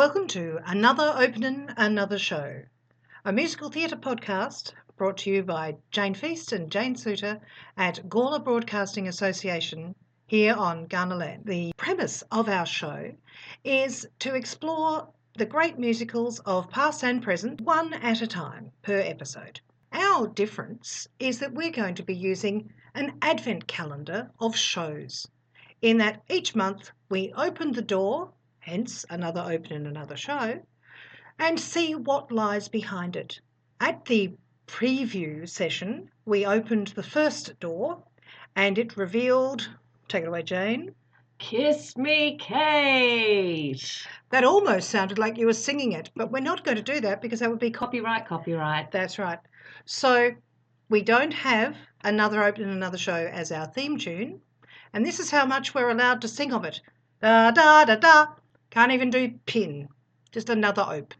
Welcome to Another Opening, Another Show, a musical theatre podcast brought to you by Jane Feast and Jane Suter at Gawler Broadcasting Association here on Ghana Land. The premise of our show is to explore the great musicals of past and present, one at a time per episode. Our difference is that we're going to be using an advent calendar of shows, in that each month we open the door, hence another opening, another show, and see what lies behind it. At the preview session, we opened the first door and it revealed, take it away, Jane. Kiss Me, Kate. That almost sounded like you were singing it, but we're not going to do that because that would be Copyright. That's right. So we don't have Another Opening, Another Show as our theme tune, and this is how much we're allowed to sing of it. Da da da da. Can't even do pin. Just another ope.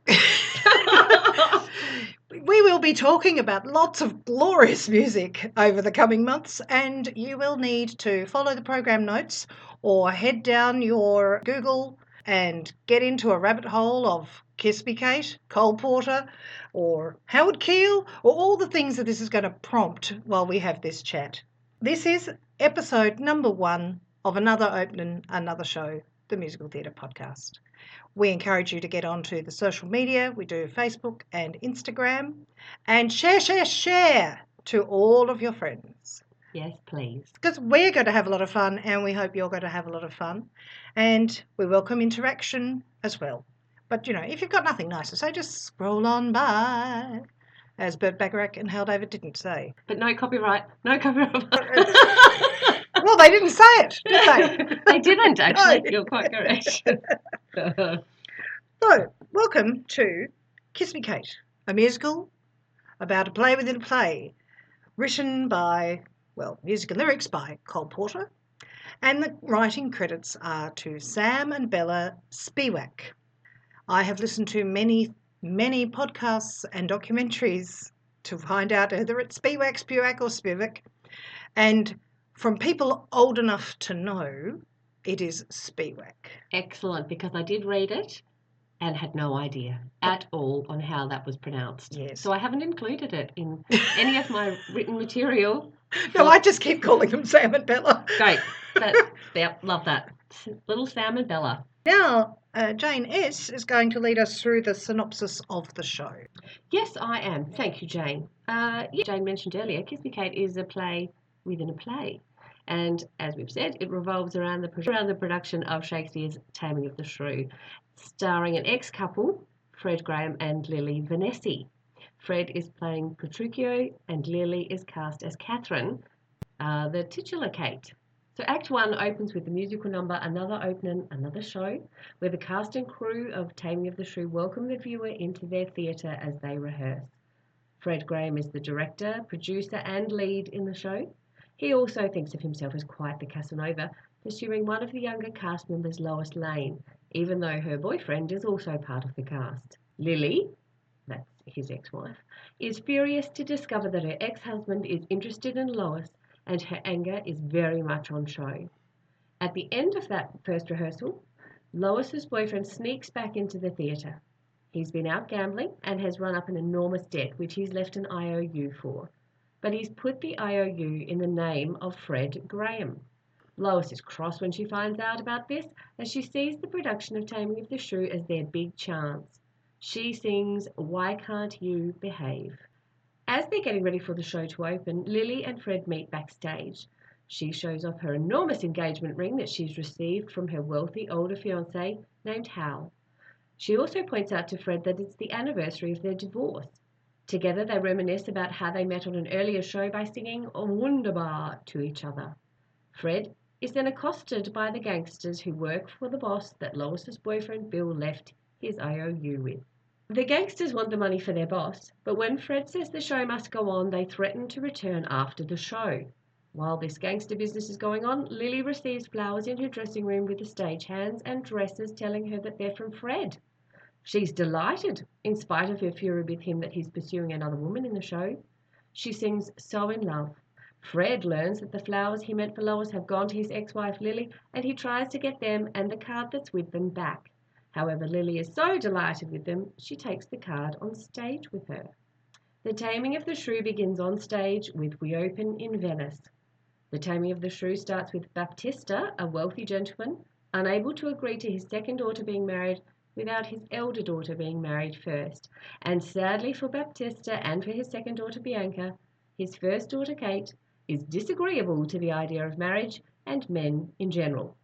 We will be talking about lots of glorious music over the coming months, and you will need to follow the program notes or head down your Google and get into a rabbit hole of Kiss Me Kate, Cole Porter, or Howard Keel, or all the things that this is going to prompt while we have this chat. This is episode number 1 of Another Opening, Another Show, the Musical Theatre Podcast. We encourage you to get onto the social media. We do Facebook and Instagram. And share to all of your friends. Yes, please. Because we're going to have a lot of fun and we hope you're going to have a lot of fun. And we welcome interaction as well. But, if you've got nothing nice to say, just scroll on by, as Bert Bacharach and Hal David didn't say. But no copyright. Well, they didn't say it, did they? They didn't, actually. No. You're quite correct. So, welcome to Kiss Me Kate, a musical about a play within a play, written by, music and lyrics by Cole Porter, and the writing credits are to Sam and Bella Spewack. I have listened to many podcasts and documentaries to find out whether it's Spewack, or Spewack, and from people old enough to know, it is Spewack. Excellent, because I did read it and had no idea at all on how that was pronounced. Yes. So I haven't included it in any of my written material. No, I just keep calling them Sam and Bella. Great. Love that. Little Sam and Bella. Now, Jane S. is going to lead us through the synopsis of the show. Yes, I am. Thank you, Jane. Jane mentioned earlier, Kiss Me Kate is a play within a play. And as we've said, it revolves around the production of Shakespeare's Taming of the Shrew, starring an ex-couple, Fred Graham and Lily Vanessa. Fred is playing Petruchio and Lily is cast as Catherine, the titular Kate. So Act 1 opens with the musical number Another Opening, Another Show, where the cast and crew of Taming of the Shrew welcome the viewer into their theatre as they rehearse. Fred Graham is the director, producer and lead in the show. He also thinks of himself as quite the Casanova, pursuing one of the younger cast members, Lois Lane, even though her boyfriend is also part of the cast. Lily, that's his ex-wife, is furious to discover that her ex-husband is interested in Lois, and her anger is very much on show. At the end of that first rehearsal, Lois's boyfriend sneaks back into the theatre. He's been out gambling and has run up an enormous debt, which he's left an IOU for. But he's put the IOU in the name of Fred Graham. Lois is cross when she finds out about this, as she sees the production of Taming of the Shrew as their big chance. She sings, "Why Can't You Behave?" As they're getting ready for the show to open, Lily and Fred meet backstage. She shows off her enormous engagement ring that she's received from her wealthy older fiancé named Hal. She also points out to Fred that it's the anniversary of their divorce. Together they reminisce about how they met on an earlier show by singing "Wunderbar" to each other. Fred is then accosted by the gangsters who work for the boss that Lois's boyfriend Bill left his IOU with. The gangsters want the money for their boss, but when Fred says the show must go on, they threaten to return after the show. While this gangster business is going on, Lily receives flowers in her dressing room with the stagehands and dresses telling her that they're from Fred. She's delighted, in spite of her fury with him that he's pursuing another woman in the show. She sings "So in Love." Fred learns that the flowers he meant for Lois have gone to his ex-wife Lily, and he tries to get them and the card that's with them back. However, Lily is so delighted with them, she takes the card on stage with her. The Taming of the Shrew begins on stage with We Open in Venice. The Taming of the Shrew starts with Baptista, a wealthy gentleman, unable to agree to his second daughter being married without his elder daughter being married first. And sadly for Baptista and for his second daughter Bianca, his first daughter Kate is disagreeable to the idea of marriage and men in general.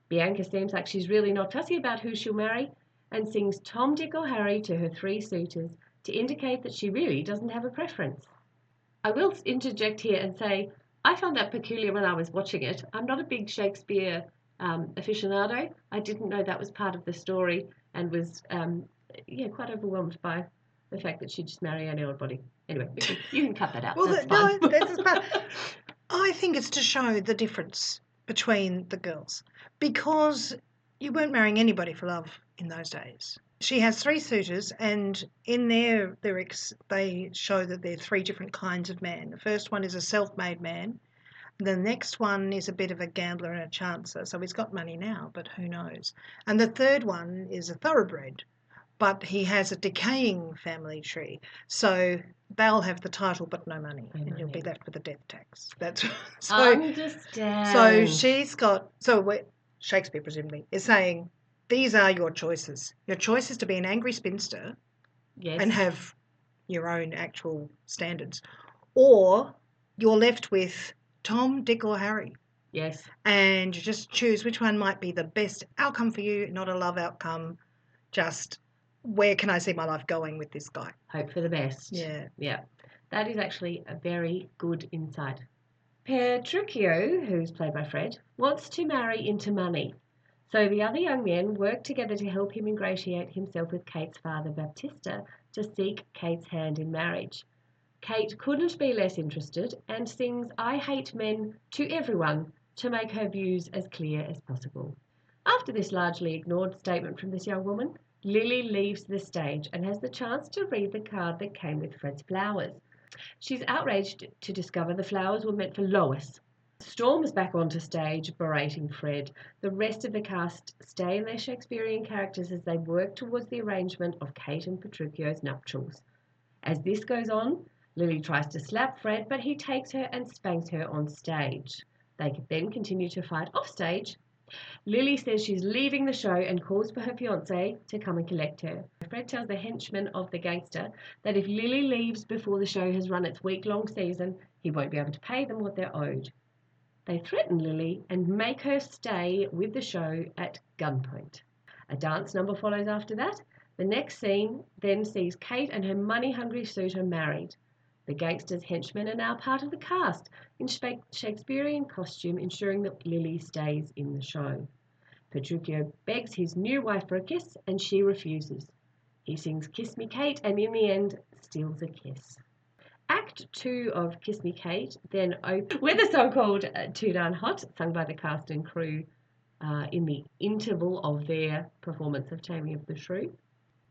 Bianca seems like she's really not fussy about who she'll marry and sings Tom, Dick or Harry to her 3 suitors to indicate that she really doesn't have a preference. I will interject here and say I found that peculiar when I was watching it. I'm not a big Shakespeare aficionado. I didn't know that was part of the story and was quite overwhelmed by the fact that she'd just marry any old body. Anyway, you can cut that out. Well, that's fine. no, that's part. I think it's to show the difference between the girls because you weren't marrying anybody for love in those days. She has 3 suitors, and in their lyrics, they show that they're 3 different kinds of man. The first one is a self-made man. The next one is a bit of a gambler and a chancer, so he's got money now, but who knows. And the third one is a thoroughbred, but he has a decaying family tree. So they'll have the title but no money, and you'll be left with a death tax. That's Understand. So she's got. Shakespeare presumably is saying these are your choices. Your choice is to be an angry spinster, yes, and have your own actual standards, or you're left with Tom, Dick, or Harry. Yes. And you just choose which one might be the best outcome for you, not a love outcome, just where can I see my life going with this guy? Hope for the best. Yeah. Yeah. That is actually a very good insight. Petruchio, who's played by Fred, wants to marry into money. So the other young men work together to help him ingratiate himself with Kate's father, Baptista, to seek Kate's hand in marriage. Kate couldn't be less interested and sings I Hate Men to everyone to make her views as clear as possible. After this largely ignored statement from this young woman, Lily leaves the stage and has the chance to read the card that came with Fred's flowers. She's outraged to discover the flowers were meant for Lois. Storm's back onto stage, berating Fred. The rest of the cast stay in their Shakespearean characters as they work towards the arrangement of Kate and Petruchio's nuptials. As this goes on, Lily tries to slap Fred, but he takes her and spanks her on stage. They then continue to fight off stage. Lily says she's leaving the show and calls for her fiancé to come and collect her. Fred tells the henchman of the gangster that if Lily leaves before the show has run its week-long season, he won't be able to pay them what they're owed. They threaten Lily and make her stay with the show at gunpoint. A dance number follows after that. The next scene then sees Kate and her money-hungry suitor married. The gangster's henchmen are now part of the cast in Shakespearean costume, ensuring that Lily stays in the show. Petruchio begs his new wife for a kiss, and she refuses. He sings Kiss Me Kate, and in the end, steals a kiss. Act 2 of Kiss Me Kate then opens with a song called Too Darn Hot, sung by the cast and crew in the interval of their performance of Taming of the Shrew.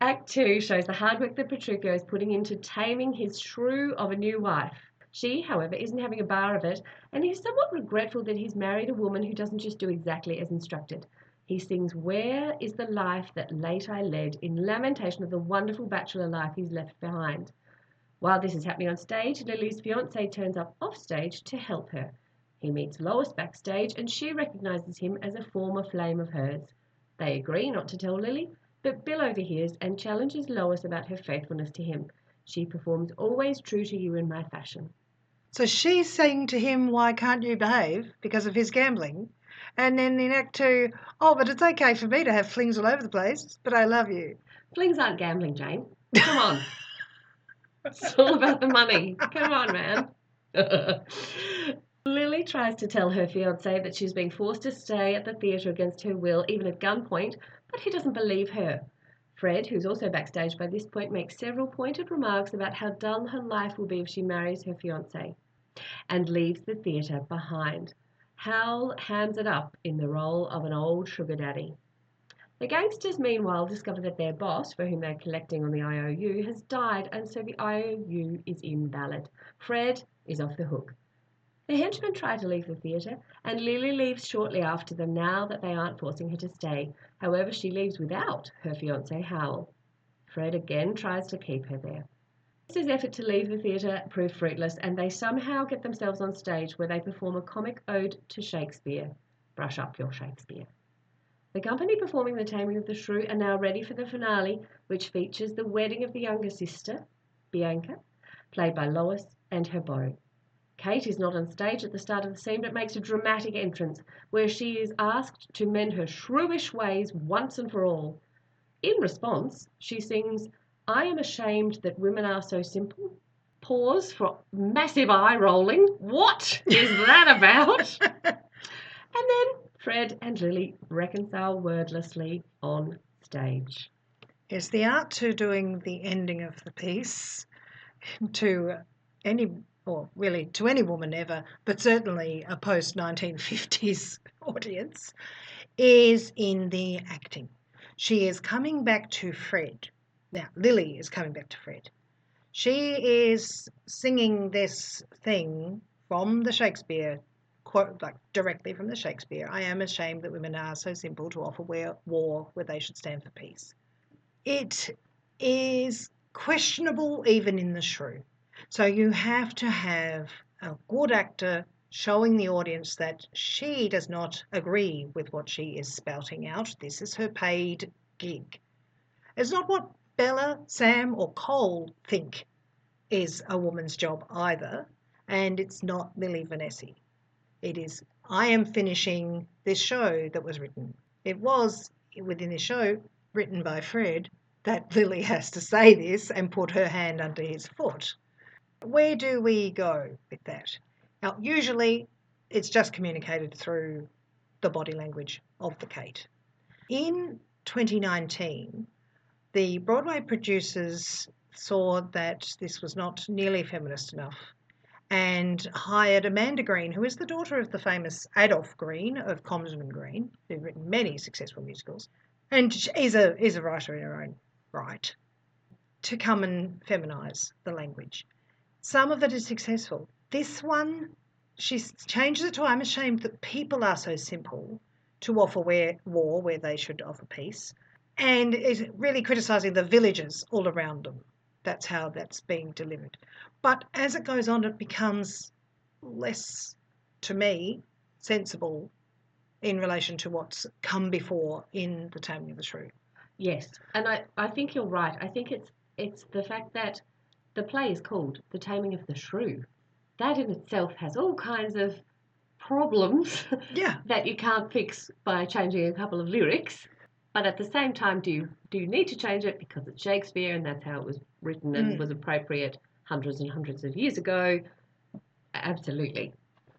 Act 2 shows the hard work that Petruchio is putting into taming his shrew of a new wife. She, however, isn't having a bar of it, and he's somewhat regretful that he's married a woman who doesn't just do exactly as instructed. He sings Where is the life that late I led, in lamentation of the wonderful bachelor life he's left behind. While this is happening on stage, Lily's fiancé turns up off stage to help her. He meets Lois backstage, and she recognises him as a former flame of hers. They agree not to tell Lily, but Bill overhears and challenges Lois about her faithfulness to him. She performs Always True to You in My fashion. So she's saying to him, why can't you behave because of his gambling? And then in Act 2, oh, but it's okay for me to have flings all over the place, but I love you. Flings aren't gambling, Jane. Come on. It's all about the money. Come on, man. Lily tries to tell her fiancé that she's being forced to stay at the theatre against her will, even at gunpoint, but he doesn't believe her. Fred, who's also backstage by this point, makes several pointed remarks about how dull her life will be if she marries her fiancé and leaves the theatre behind. Hal hands it up in the role of an old sugar daddy. The gangsters, meanwhile, discover that their boss, for whom they're collecting on the IOU, has died, and so the IOU is invalid. Fred is off the hook. The henchmen try to leave the theatre, and Lily leaves shortly after them now that they aren't forcing her to stay. However, she leaves without her fiancé Howell. Fred again tries to keep her there. His effort to leave the theatre proved fruitless, and they somehow get themselves on stage where they perform a comic ode to Shakespeare. Brush up your Shakespeare. The company performing The Taming of the Shrew are now ready for the finale, which features the wedding of the younger sister, Bianca, played by Lois, and her beau. Kate is not on stage at the start of the scene, but makes a dramatic entrance, where she is asked to mend her shrewish ways once and for all. In response, she sings, "I am ashamed that women are so simple." Pause for massive eye rolling. What is that about? And then Fred and Lily reconcile wordlessly on stage. Yes, the art to doing the ending of the piece to any, or really to any woman ever, but certainly a post-1950s audience, is in the acting. She is coming back to Fred. Now, Lily is coming back to Fred. She is singing this thing from the Shakespeare quote, like directly from the Shakespeare. "I am ashamed that women are so simple to offer war where they should stand for peace." It is questionable even in the shrew. So you have to have a good actor showing the audience that she does not agree with what she is spouting out. This is her paid gig. It's not what Bella, Sam, or Cole think is a woman's job either, and it's not Lily Vanessa. It is, I am finishing this show that was written. It was, within this show, written by Fred, that Lily has to say this and put her hand under his foot. Where do we go with that? Now, usually it's just communicated through the body language of the Kate. In 2019, the Broadway producers saw that this was not nearly feminist enough and hired Amanda Green, who is the daughter of the famous Adolph Green of Commsman Green, who's written many successful musicals, and is a writer in her own right, to come and feminise the language. Some of it is successful. This one, she changes it to "I'm ashamed that people are so simple to offer war where they should offer peace," and is really criticising the villagers all around them. That's how that's being delivered. But as it goes on, it becomes less, to me, sensible in relation to what's come before in The Taming of the Shrew. Yes, and I think you're right. I think it's the fact that the play is called The Taming of the Shrew. That in itself has all kinds of problems Yeah. that you can't fix by changing a couple of lyrics. But at the same time, do you need to change it because it's Shakespeare and that's how it was written and was appropriate hundreds and hundreds of years ago? Absolutely.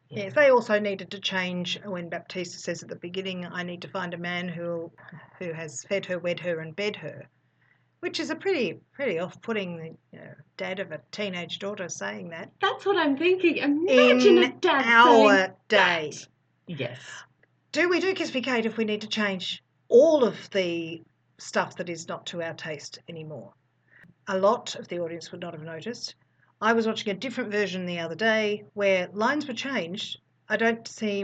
Yes, they also needed to change when Baptista says at the beginning, "I need to find a man who has fed her, wed her, and bed her," which is a pretty off-putting. Dad of a teenage daughter saying that. That's what I'm thinking. Imagine a dad our day. That. Yes. Do we do Kiss Me Kate if we need to change all of the stuff that is not to our taste anymore? A lot of the audience would not have noticed. I was watching a different version the other day where lines were changed. I don't see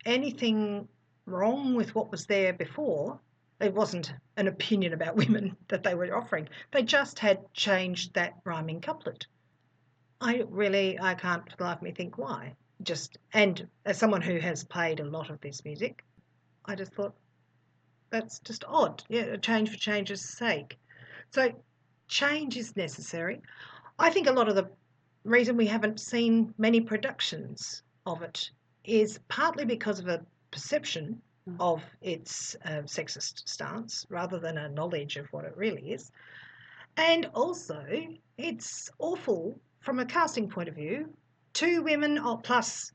anything wrong with what was there before. It wasn't an opinion about women that they were offering. They just had changed that rhyming couplet. I can't for the life of me think why. And as someone who has played a lot of this music, I just thought that's just odd. Yeah, a change for change's sake. So change is necessary. I think a lot of the reason we haven't seen many productions of it is partly because of a perception of its sexist stance rather than a knowledge of what it really is. And also, it's awful from a casting point of view. 2 women plus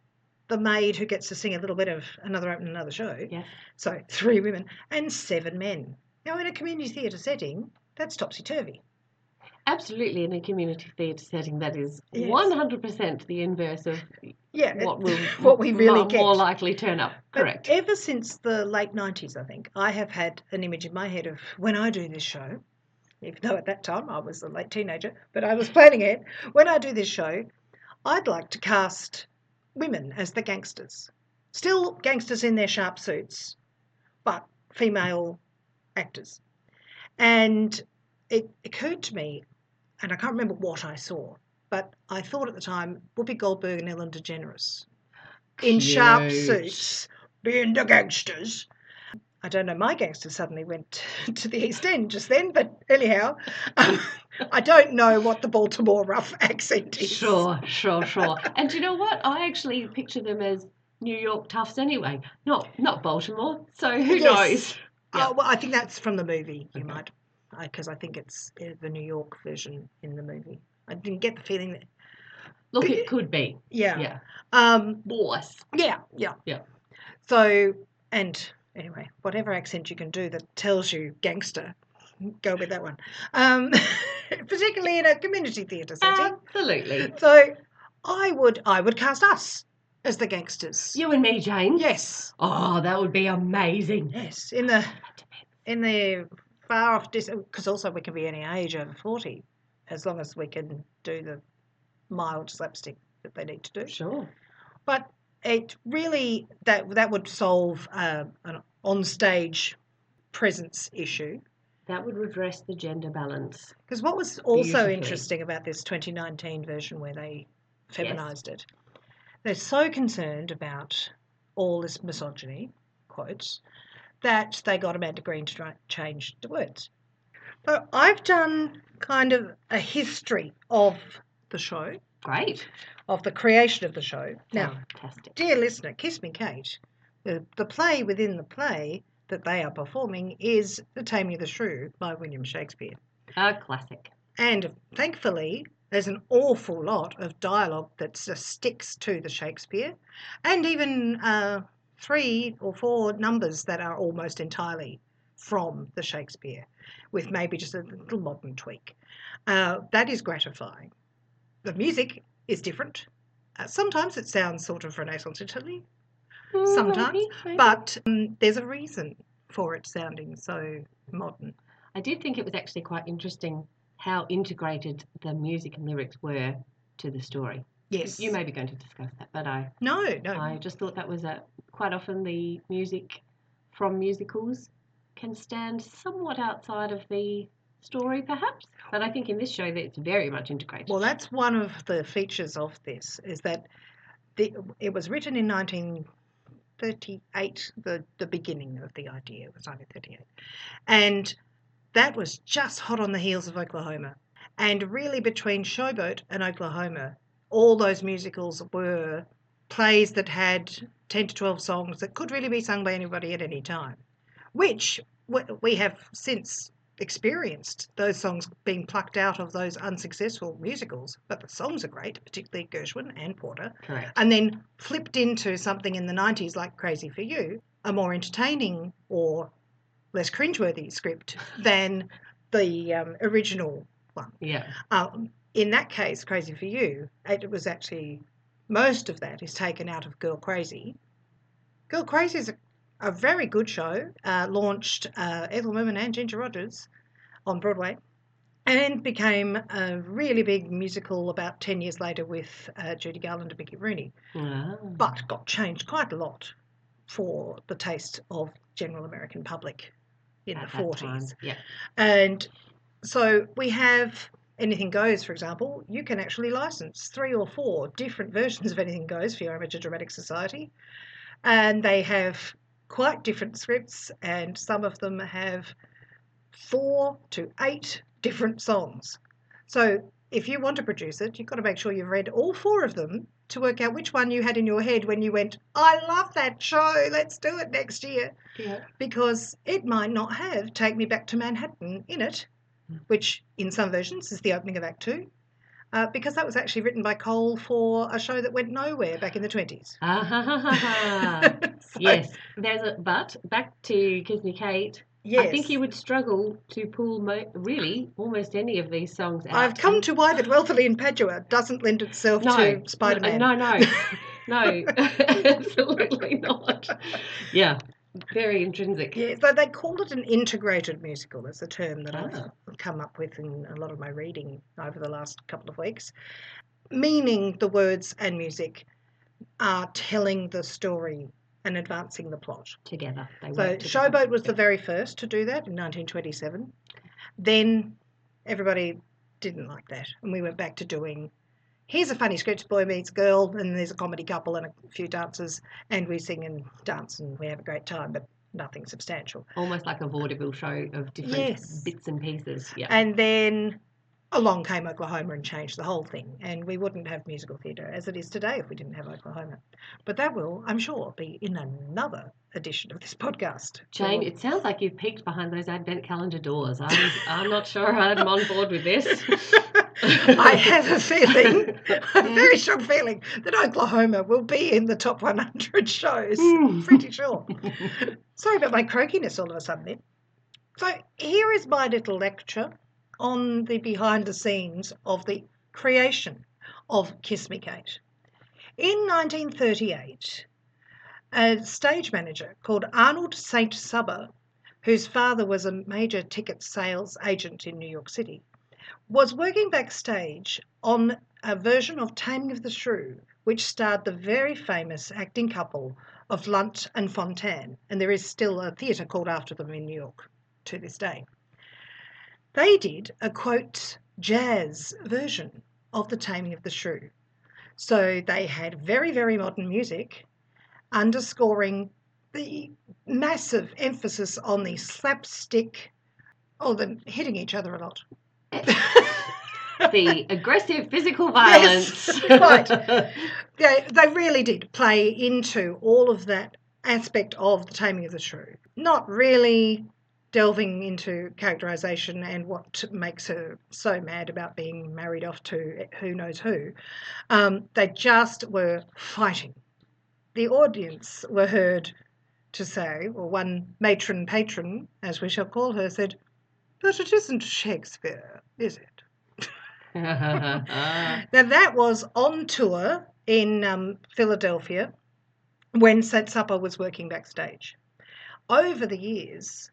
the maid who gets to sing a little bit of another show. Yes. So 3 women and 7 men. Now, in a community theatre setting, that's topsy-turvy. Absolutely, in a community theatre setting, that is 100% the inverse of what we really get. More likely turn up. Correct. But ever since the late 90s, I think, I have had an image in my head of when I do this show, even though at that time I was a late teenager, but I was planning it. When I do this show, I'd like to cast women as the gangsters. Still gangsters in their sharp suits, but female actors. And it occurred to me, and I can't remember what I saw, but I thought at the time Whoopi Goldberg and Ellen DeGeneres in sharp Cute. suits being the gangsters. I don't know, my gangster suddenly went to the East End just then, but anyhow, I don't know what the Baltimore rough accent is. Sure. And do you know what? I actually picture them as New York toughs anyway, not Baltimore. So who knows? Yeah. Oh, well, I think that's from the movie. You Okay. might, because I think it's the New York version in the movie. I didn't get the feeling that. Look, it could be. Yeah. Boss. Yeah. So, and anyway, whatever accent you can do that tells you gangster, go with that one. Particularly in a community theatre setting. Absolutely. So, I would cast us as the gangsters. You and me, Jane. Yes. Oh, that would be amazing. Yes. In the far off distance, because also we can be any age over 40, as long as we can do the mild slapstick that they need to do. Sure. But it really, that would solve an on-stage presence issue. That would redress the gender balance. Because what was also Beautifully. interesting about this 2019 version where they feminised it, they're so concerned about all this misogyny, quotes, that they got Amanda Green to change the words. So I've done kind of a history of the show, Great. of the creation of the show. Now, Fantastic. dear listener, Kiss Me Kate, the play within the play that they are performing is The Taming of the Shrew by William Shakespeare. A classic. And thankfully, there's an awful lot of dialogue that just sticks to the Shakespeare, and even 3 or 4 numbers that are almost entirely from the Shakespeare, with maybe just a little modern tweak. That is gratifying. The music is different. Sometimes it sounds sort of Renaissance Italy, sometimes, Maybe. but there's a reason for it sounding so modern. I did think it was actually quite interesting how integrated the music and lyrics were to the story. Yes. You may be going to discuss that, but No. I just thought that was quite often the music from musicals can stand somewhat outside of the story, perhaps. But I think in this show that it's very much integrated. Well, that's one of the features of this, is that it was written in 1938, the beginning of the idea was 1938. And that was just hot on the heels of Oklahoma. And really between Showboat and Oklahoma, all those musicals were plays that had 10 to 12 songs that could really be sung by anybody at any time, which we have since experienced those songs being plucked out of those unsuccessful musicals, but the songs are great, particularly Gershwin and Porter. Correct. And then flipped into something in the 90s like Crazy for You, a more entertaining or less cringeworthy script than the original one. Yeah. In that case, Crazy for You, it was actually, most of that is taken out of Girl Crazy. Girl Crazy is a very good show, launched Ethel Merman and Ginger Rogers on Broadway, and became a really big musical about 10 years later with Judy Garland and Mickey Rooney, but got changed quite a lot for the taste of general American public in At the that 40s. time, yeah. And so we have Anything Goes, for example. You can actually license 3 or 4 different versions of Anything Goes for your amateur dramatic society, and they have quite different scripts, and some of them have 4 to 8 different songs. So if you want to produce it, you've got to make sure you've read all 4 of them to work out which one you had in your head when you went, I love that show, let's do it next year. Yeah. Because it might not have Take Me Back to Manhattan in it, which in some versions is the opening of Act 2, because that was actually written by Cole for a show that went nowhere back in the 20s. Yes, but back to Kiss Me Kate. Yes. I think you would struggle to pull really almost any of these songs out. I've come to why that Wealthily in Padua doesn't lend itself to Spider-Man. No, absolutely not. Yeah, very intrinsic. Yeah, so they call it an integrated musical. That's a term that I've come up with in a lot of my reading over the last couple of weeks, meaning the words and music are telling the story and advancing the plot. Together. So Showboat was the very first to do that in 1927. Then everybody didn't like that, and we went back to doing, here's a funny script, boy meets girl, and there's a comedy couple and a few dancers, and we sing and dance and we have a great time, but nothing substantial. Almost like a vaudeville show of different bits and pieces. Yeah. And then along came Oklahoma and changed the whole thing, and we wouldn't have musical theatre as it is today if we didn't have Oklahoma. But that will, I'm sure, be in another edition of this podcast. Jane, it sounds like you've peeked behind those advent calendar doors. I'm not sure I'm on board with this. I have a feeling, a very strong feeling, that Oklahoma will be in the top 100 shows. Pretty sure. Sorry about my croakiness all of a sudden then. So here is my little lecture on the behind the scenes of the creation of Kiss Me Kate. In 1938, a stage manager called Arnold St. Subber, whose father was a major ticket sales agent in New York City, was working backstage on a version of Taming of the Shrew, which starred the very famous acting couple of Lunt and Fontanne, and there is still a theatre called after them in New York to this day. They did a, quote, jazz version of the Taming of the Shrew. So they had very, very modern music, underscoring the massive emphasis on the slapstick, them hitting each other a lot. The aggressive physical violence. Yes, right. They really did play into all of that aspect of the Taming of the Shrew. Not really delving into characterisation and what makes her so mad about being married off to who knows who. They just were fighting. The audience were heard to say, or one matron patron, as we shall call her, said, "But it isn't Shakespeare, is it?" Now that was on tour in Philadelphia when St. Supper was working backstage. Over the years,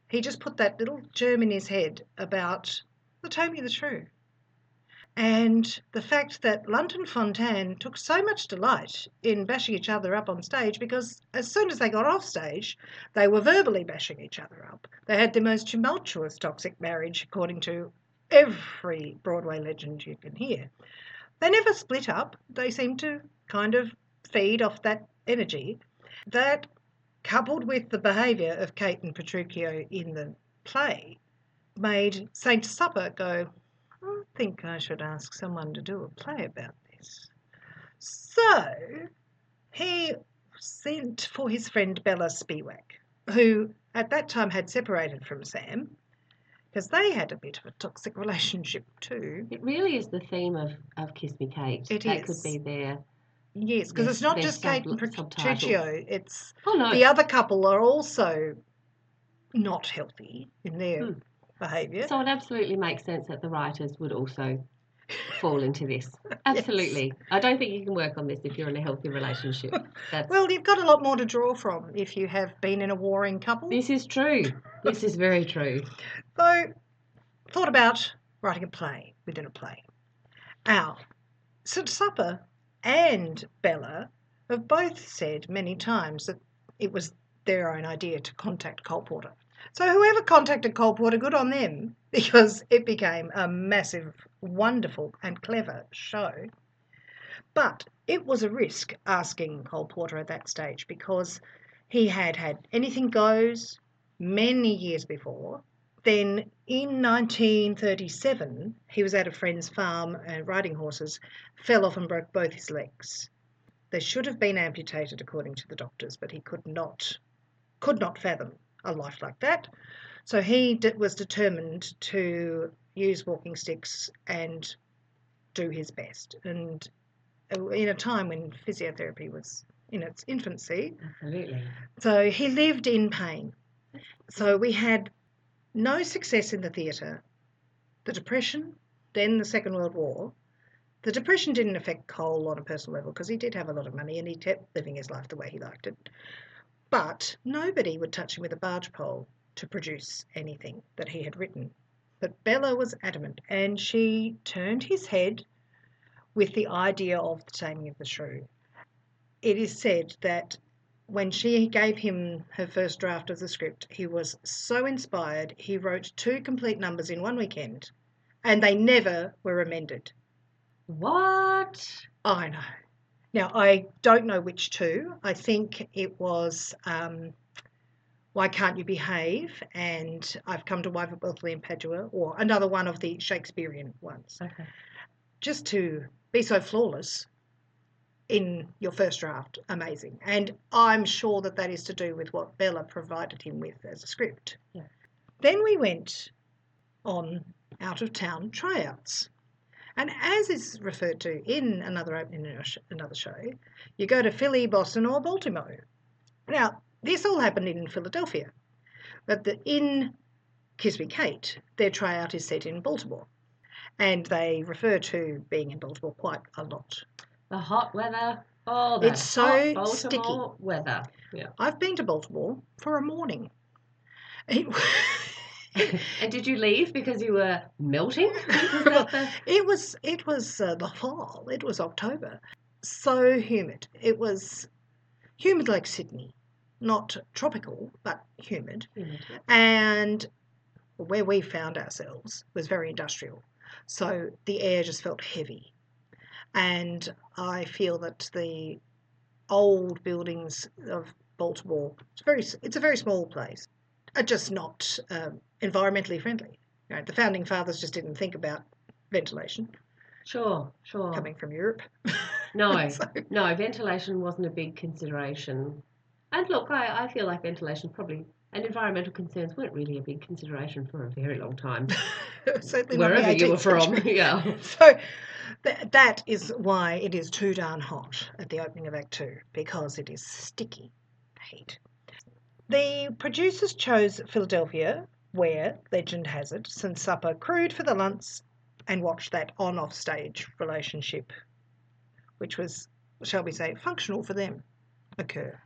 he just put that little germ in his head about the Taming of the Shrew. And the fact that London Fontanne took so much delight in bashing each other up on stage, because as soon as they got off stage, they were verbally bashing each other up. They had the most tumultuous toxic marriage, according to every Broadway legend you can hear. They never split up. They seemed to kind of feed off that energy. That, coupled with the behaviour of Kate and Petruchio in the play, made St. Supper go, "I think I should ask someone to do a play about this." So he sent for his friend Bella Spewack, who at that time had separated from Sam, because they had a bit of a toxic relationship too. It really is the theme of Kiss Me Kate. That could be there. Yes, because it's not just Kate and Petruchio. It's the other couple are also not healthy in their behaviour. So it absolutely makes sense that the writers would also fall into this. Absolutely. Yes. I don't think you can work on this if you're in a healthy relationship. Well, you've got a lot more to draw from if you have been in a warring couple. This is true. This is very true. So, thought about writing a play within a play. St. Supper and Bella have both said many times that it was their own idea to contact Cole Porter. So whoever contacted Cole Porter, good on them, because it became a massive, wonderful and clever show. But it was a risk asking Cole Porter at that stage, because he had had Anything Goes many years before. Then in 1937, he was at a friend's farm and riding horses, fell off and broke both his legs. They should have been amputated according to the doctors, but he could not fathom a life like that. So he was determined to use walking sticks and do his best. And in a time when physiotherapy was in its infancy. Absolutely. So he lived in pain. So we had no success in the theatre. The Depression, then the Second World War. The Depression didn't affect Cole on a personal level because he did have a lot of money and he kept living his life the way he liked it. But nobody would touch him with a barge pole to produce anything that he had written. But Bella was adamant, and she turned his head with the idea of the Taming of the Shrew. it is said that when she gave him her first draft of the script, he was so inspired he wrote 2 complete numbers in one weekend, and they never were amended. What? I know. Now, I don't know which 2. I think it was Why Can't You Behave and I've Come to Wife of Belthley and Padua, or another one of the Shakespearean ones. Okay. Just to be so flawless in your first draft, amazing. And I'm sure that that is to do with what Bella provided him with as a script. Yeah. Then we went on out-of-town tryouts. And as is referred to in another opening in another show, you go to Philly, Boston or Baltimore. Now, this all happened in Philadelphia, but in Kiss Me Kate, their tryout is set in Baltimore. And they refer to being in Baltimore quite a lot. The hot weather. Oh, that It's so hot Baltimore sticky. weather. Yeah. I've been to Baltimore for a morning. And did you leave because you were melting? It was the fall. It was October. So humid. It was humid like Sydney. Not tropical, but humid. And where we found ourselves was very industrial. So the air just felt heavy. And I feel that the old buildings of Baltimore, it's a very small place, are just not environmentally friendly. You know, the founding fathers just didn't think about ventilation. Sure. Coming from Europe. No, no, ventilation wasn't a big consideration. And look, I feel like ventilation probably, and environmental concerns weren't really a big consideration for a very long time. Certainly wherever not you were from. century. Yeah. So that is why it is too darn hot at the opening of Act 2, because it is sticky heat. The producers chose Philadelphia, where, legend has it, St. Supper crewed for the lunch and watched that on-off stage relationship, which was, shall we say, functional for them, occur.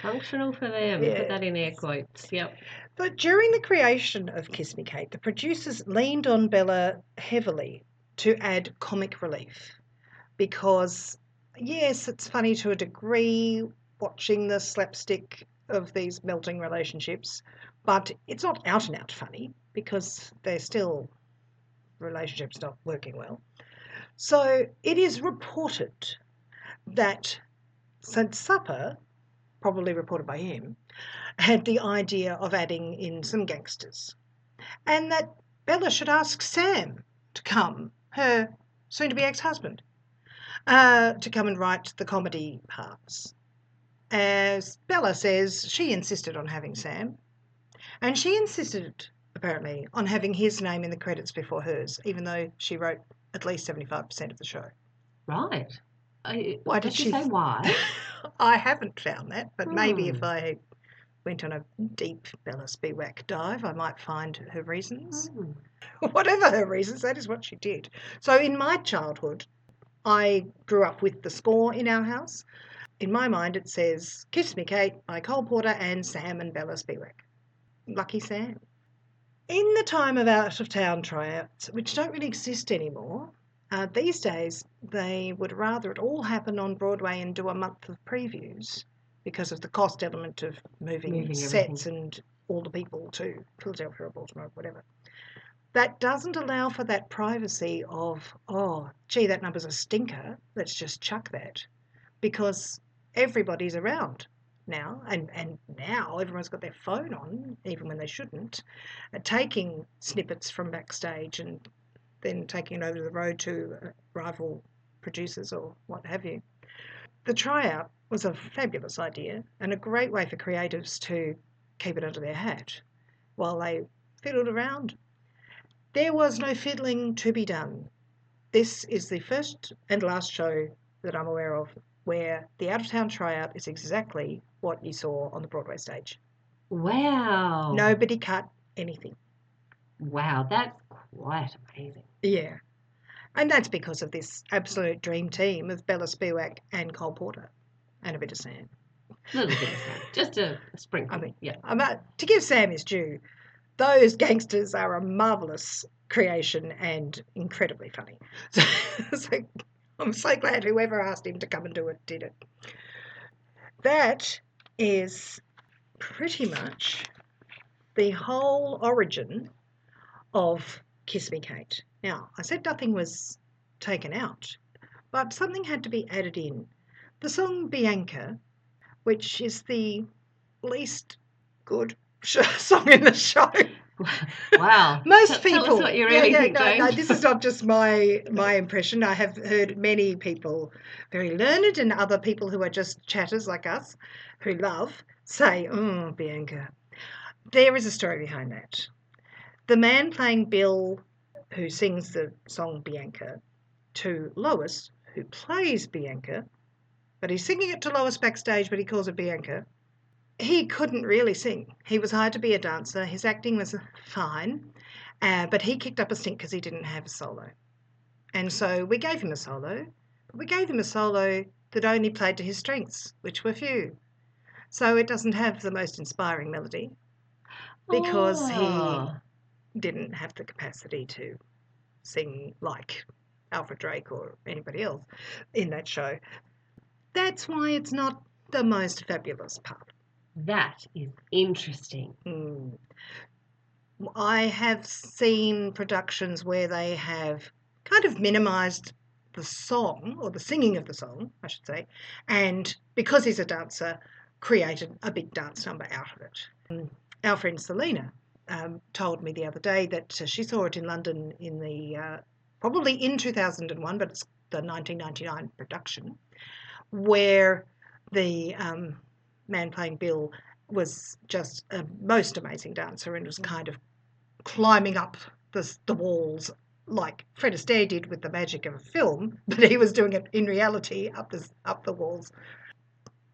Functional for them. Yeah. Put that in air quotes. Yep. But during the creation of Kiss Me Kate, the producers leaned on Bella heavily to add comic relief because, yes, it's funny to a degree watching the slapstick of these melting relationships, but it's not out and out funny because they're still relationships not working well. So it is reported that St. Supper, probably reported by him, had the idea of adding in some gangsters, and that Bella should ask Sam to come, her soon-to-be ex-husband, to come and write the comedy parts. As Bella says, she insisted on having Sam, and she insisted, apparently, on having his name in the credits before hers, even though she wrote at least 75% of the show. Right. Why did she say why? I haven't found that, but maybe if I went on a deep Bella Spewack dive, I might find her reasons. Whatever her reasons, that is what she did. So in my childhood, I grew up with the score in our house. In my mind, it says, Kiss Me Kate by Cole Porter and Sam and Bella Spewack. Lucky Sam. In the time of out-of-town tryouts, which don't really exist anymore, these days they would rather it all happen on Broadway and do a month of previews because of the cost element of moving sets and all the people to Philadelphia or Baltimore or whatever. That doesn't allow for that privacy of, oh, gee, that number's a stinker, let's just chuck that, because everybody's around now, and now everyone's got their phone on, even when they shouldn't, taking snippets from backstage and then taking it over the road to rival producers or what have you. The tryout was a fabulous idea and a great way for creatives to keep it under their hat while they fiddled around. There was no fiddling to be done. This is the first and last show that I'm aware of where the out-of-town tryout is exactly what you saw on the Broadway stage. Wow. Nobody cut anything. Wow, that's quite amazing. Yeah. And that's because of this absolute dream team of Bella Spewack and Cole Porter and a bit of Sam. A little bit of Sam. Just a sprinkle. I mean, yeah. To give Sam his due, those gangsters are a marvellous creation and incredibly funny. So I'm so glad whoever asked him to come and do it did it. That is pretty much the whole origin of Kiss Me Kate. Now, I said nothing was taken out, but something had to be added in. The song Bianca, which is the least good song in the show. Wow. Most people. Tell us what you really think, Jane. No, this is not just my impression. I have heard many people, very learned, and other people who are just chatters like us, who love, say, "Oh, Bianca." There is a story behind that. The man playing Bill, who sings the song Bianca, to Lois, who plays Bianca, but he's singing it to Lois backstage, but he calls it Bianca. He couldn't really sing. He was hired to be a dancer. His acting was fine, but he kicked up a stink because he didn't have a solo. And so we gave him a solo, but we gave him a solo that only played to his strengths, which were few. So it doesn't have the most inspiring melody because he didn't have the capacity to sing like Alfred Drake or anybody else in that show. That's why it's not the most fabulous part. That is interesting. I have seen productions where they have kind of minimised the song, or the singing of the song, I should say, and because he's a dancer, created a big dance number out of it. Our friend Selena told me the other day that she saw it in London in the probably in 2001, but it's the 1999 production, where the man playing Bill was just a most amazing dancer and was kind of climbing up the walls like Fred Astaire did with the magic of a film, but he was doing it in reality up the walls.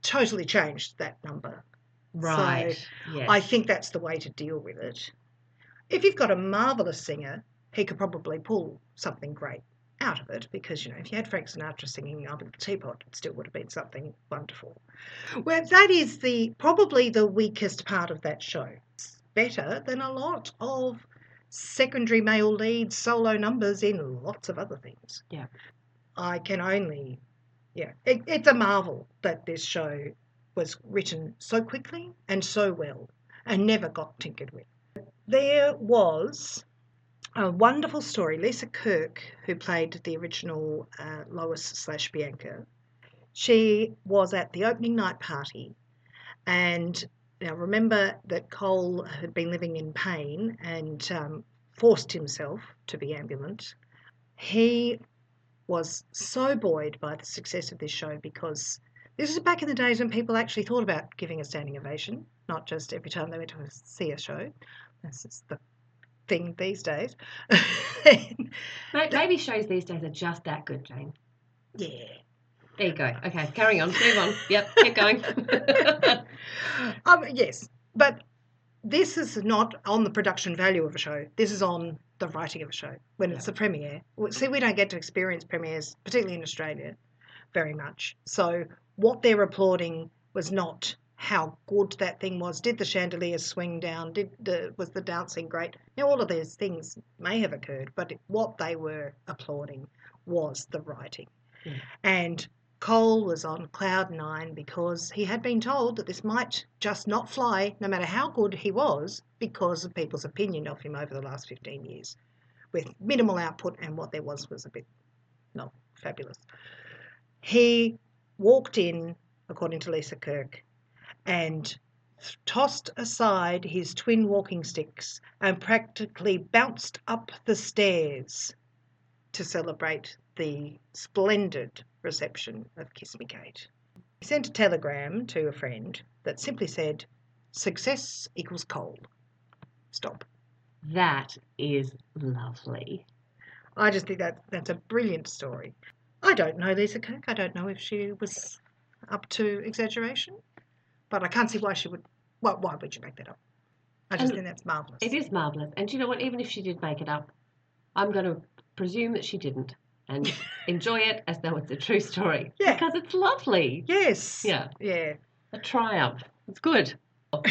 Totally changed that number. Right. So yes. I think that's the way to deal with it. If you've got a marvellous singer, he could probably pull something great out of it, because, if you had Frank Sinatra singing Up in the Teapot, it still would have been something wonderful. Well, that is probably the weakest part of that show. It's better than a lot of secondary male lead solo numbers in lots of other things. Yeah. I can only, it's a marvel that this show was written so quickly and so well and never got tinkered with. There was a wonderful story. Lisa Kirk, who played the original Lois/Bianca, she was at the opening night party, and now remember that Cole had been living in pain and forced himself to be ambulant. He was so buoyed by the success of this show, because this was back in the days when people actually thought about giving a standing ovation, not just every time they went to see a show. This is the thing these days. Maybe shows these days are just that good, Jane. Yeah. There you go. Okay, carry on. Move on. Yep, keep going. Yes, but this is not on the production value of a show. This is on the writing of a show. When it's a premiere. See, we don't get to experience premieres, particularly in Australia, very much. So what they're applauding was not how good that thing was. Did the chandelier swing down? Was the dancing great? Now, all of these things may have occurred, but what they were applauding was the writing. Yeah. And Cole was on cloud nine because he had been told that this might just not fly, no matter how good he was, because of people's opinion of him over the last 15 years, with minimal output, and what there was a bit not fabulous. He walked in, according to Lisa Kirk, and tossed aside his twin walking sticks and practically bounced up the stairs to celebrate the splendid reception of Kiss Me Kate. He sent a telegram to a friend that simply said, "Success equals Cole. Stop." That is lovely. I just think that's a brilliant story. I don't know Lisa Kirk. I don't know if she was up to exaggeration, but I can't see why she would. Well, why would you make that up? I just think that's marvellous. It is marvellous. And do you know what? Even if she did make it up, I'm going to presume that she didn't and enjoy it as though it's a true story. Yeah. Because it's lovely. Yes. Yeah. Yeah. A triumph. It's good.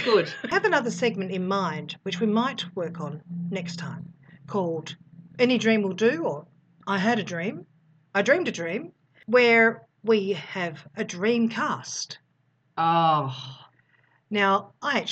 Good. I have another segment in mind, which we might work on next time, called Any Dream Will Do, or I Had a Dream, I Dreamed a Dream, where we have a dream cast. Oh, Now, I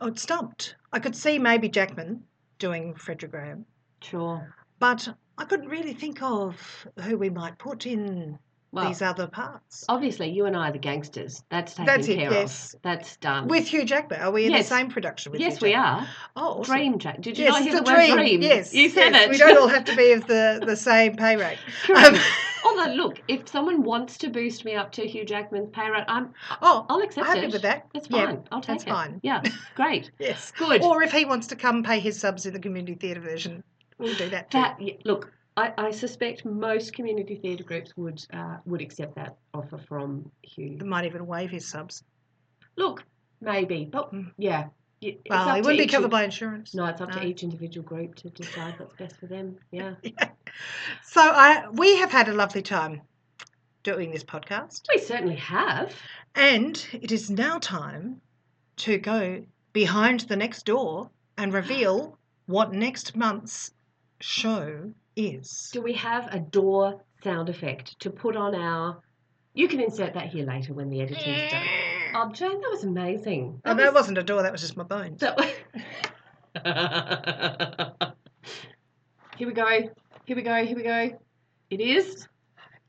was stumped. I could see maybe Jackman doing Frederick Graham, sure. but I couldn't really think of who we might put in Well, these other parts. obviously, you and I are the gangsters. That's taken That's it, care yes. of. That's done. With Hugh Jackman. Are we in the Yes. same production with Yes, Hugh we Jackman? are. Oh, awesome. Dream Jack. Did you Yes, not hear the the word dream. dream? Yes, You said yes. it. We don't all have to be of the same pay rate. Correct. Although, look, if someone wants to boost me up to Hugh Jackman's pay rate, I'll accept I'm it. happy with that. That's Yeah, fine. I'll take that's it. fine. Yeah, great. Yes. Good. Or if he wants to come pay his subs in the community theatre version, we'll do that too. Look, I suspect most community theatre groups would accept that offer from Hugh. They might even waive his subs. Look, maybe, but yeah. It's Well, up he to wouldn't be each covered by insurance. No, it's up to each individual group to decide what's best for them. Yeah. So we have had a lovely time doing this podcast. We certainly have. And it is now time to go behind the next door and reveal what next month's show is. Do we have a door sound effect to put on our... You can insert that here later when the editing's done. Oh, Jane, that was amazing. Oh, no, it wasn't a door. That was just my bones. Here we go. Here we go. Here we go. It is...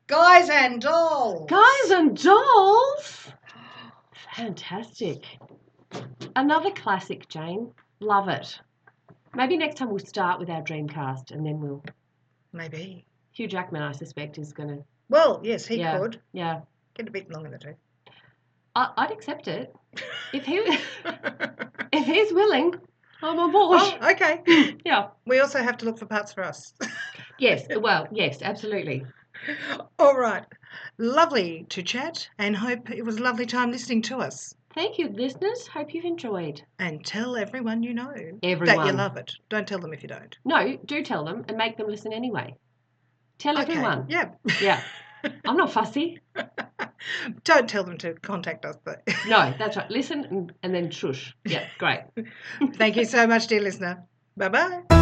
Guys and Dolls. Guys and Dolls. Fantastic. Another classic, Jane. Love it. Maybe next time we'll start with our dream cast and then we'll... Maybe. Hugh Jackman, I suspect, is going to... Well, yes, he could. Yeah. Get a bit long in the tooth. I'd accept it. If he's willing, I'm on board. Oh, okay. Yeah. We also have to look for parts for us. Yes, well, yes, absolutely. All right. Lovely to chat and hope it was a lovely time listening to us. Thank you, listeners. Hope you've enjoyed. And tell everyone you know Everyone. that you love it. Don't tell them if you don't. No, do tell them and make them listen anyway. Tell everyone. Yeah. Yeah. I'm not fussy. Don't tell them to contact us, though. No, that's right. Listen and then shush. Yeah, great. Thank you so much, dear listener. Bye-bye.